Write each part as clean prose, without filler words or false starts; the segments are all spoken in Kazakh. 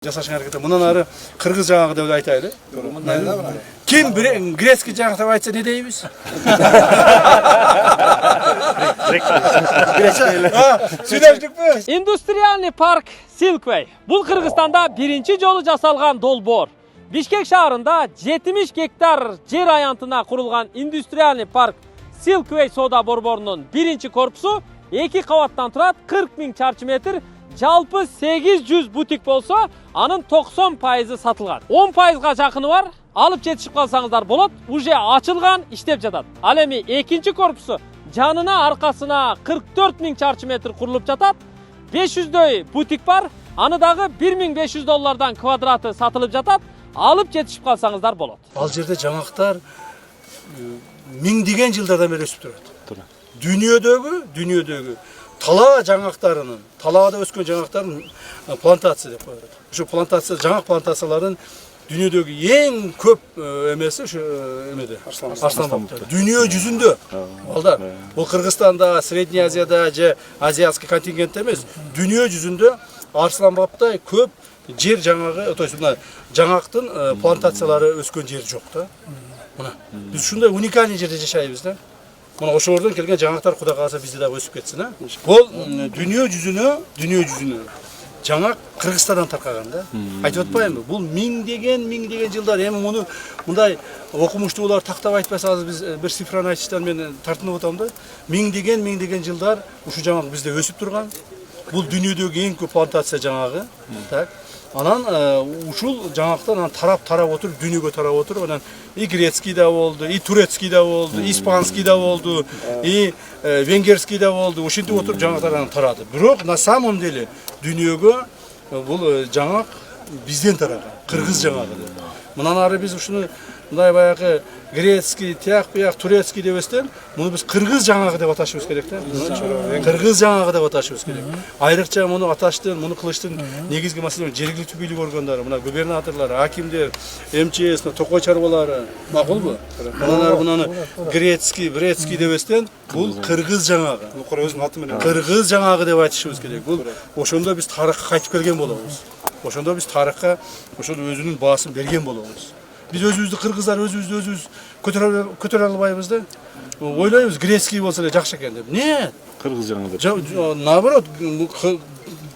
Жасашың әрекеті. Мұнан ары қырғыз жаңағы деп айтайлы. Ким грецкий жаңағы деп айтса не дейбіз? Индустриальный парк Silkway. Бұл Қырғызстанда бірінші жолы жасалған долбор. Бишкек шаарында 70 гектар жер аянтына құрылған индустриальный парк Silkway сода борборунун бірінші корпусу 2 қабаттан турат, 40 000 чарчы метр. Жалпы 800 бутик болса, анын 90% сатылған. 10%га жақыны бар, алып жетишип қалсаңыздар болот, уже ачылған, иштеп жатат. Ал эми экинчи корпусу жанына аркасына 44 000 чарчы метр курулуп жатат. 500дөй бутик бар, аны дагы $1500 квадраты сатылып жатат. Алып жетишип қалсаңыздар болот. Ал жерде жаңақтар миңдеген жылдардан бері өсіп тұрады. Дүниедегі тала жаңақтарының, талада өскен жаңақтарын плантация деп қояды. Şu плантация, жаңақ плантацияларын дүниедегі ең көп емесі Арсланбапта. Дүние жүзінде. Балдар, бұл Қырғызстанда, Средний Азияда, азиатский контингент емес, дүние жүзінде Арсланбапта көп жер жаңағы, то есть жаңақтың плантациялары өскен жер жоқ та. Біз шундай уникальный жерде жашаймыз да. Мына ошол жерден келген жаңақтар Кудай кааласа бизде да өсүп кетсин, а? Бул дүние жүзүнө жаңак Кыргызстандан таркаган да. Айтып атпаймынбы? Бул миңдеген жылдар. Эми муну мындай окумуштуулар тактап айтпаса азыр биз бир цифраны айтыштан мен тартынып атам да. Миңдеген жылдар ушу жаңак бизде өсүп турган. Бул дүниедеги эң көп плантация жаңагы. Так. Анан ушул жаңактан тарап отуруп, дүнүйгө тарап отуруп, анан и грецкий да болду, и турецкий да болду, испанский да болду, и венгерский да болду. Ушинтип отуруп жаңактар тарады. Бирок на самом деле дүнүйгө бул жаңак бизден тараган, кыргыз жаңагы. Мындан ары биз ушуну мындай баягы грецкий, тияк бияк, турецкий дебестен, муну биз кыргыз жаңагы деп аташыбыз керек да. Кыргыз жаңагы деп аташыбыз керек. Айрыкча муну аташтын, муну кылыштын негизги маселе жергиликтүү бийлик органдары, мына губернаторлор, акимдер, МЧС, токой чарбалары, макулбу? Мындан ары мунуну грецкий, брецкий дебестен, бул кыргыз жаңагы. Өзүнүн аты менен кыргыз жаңагы деп айтышыбыз керек. Бул ошондо биз тарыхка кайтып келген болобуз. Ошондо биз тарыхка ошол өзүнүн баасын берген болобуз. Biz özümüzді қырғыздар өзіміз көтере албайбыз да. Ойлойбуз грецкий болса эле жакшы экен деп. Не? Кыргыз жаңы. Наоборот,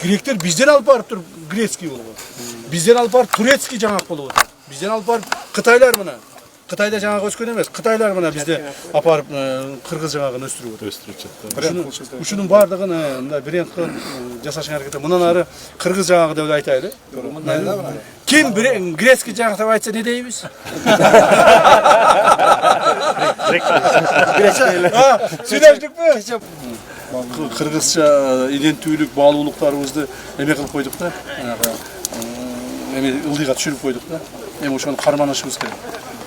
гректер бизден алып барып туруп грецкий болуп атат. Бизден алып барып турецкий жаңак болуп атат. Бизден алып барып Кытайлар мына. Кытайда жаңак өскөн эмес, Кытайлар мына бизде апарып кыргыз жаңагын өстүрүп атат. Ушунун бардыгын мындай бренд кылып жасашың аракети. Мындан ары кыргыз жаңагы деп айтайлы. Ким грецкий жаңак деп айтса не дейбиз? Сүйлөштүкпү? Кыргызча иденттүүлүк, баалуулуктарыбызды эме кылып койдук да. Эме ылдыйга түшүрүп койдук да. Эми ошону карманышыбыз керек.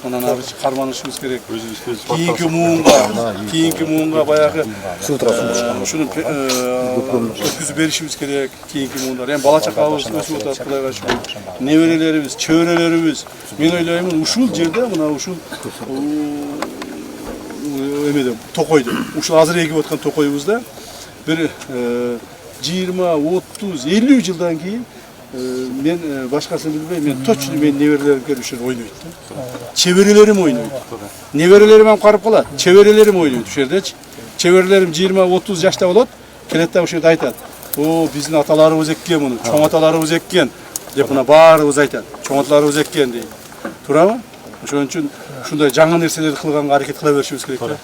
Мындан ары карманышыбыз керек. Кийинки муунга баягы ушуну өткүзүп беришибиз керек. Кийинки муундар. Эми бала чакабыз өсүп атат, Кудайга шүгүр. Неберелерибиз, чөбөрөлөрүбүз. Мен ойлоймун, ушул жерде мына ушул эмеде токойду. Ушул азыр эгип аткан токойубузда бир 20, 30, 50 жылдан кийин мен башкасын билбейм, мен точно мен неберелерим келип ушер ойнойт. Чеберелерим ойнойт. Неберелерим ham карып калат. Чеберелерим ойнойт ушердечи. Чеберелерим 20-30 жашта болот. Келет да ушерде айтат. О, биздин аталарыбыз эккен муну, чоң аталарыбыз эккен деп мына баарыбыз айтат. Чоң аталарыбыз эккен дейт. Туурабы? Ошон үчүн ушундай жаңы нерселерди кылганга аракет кыла беришибиз керек да.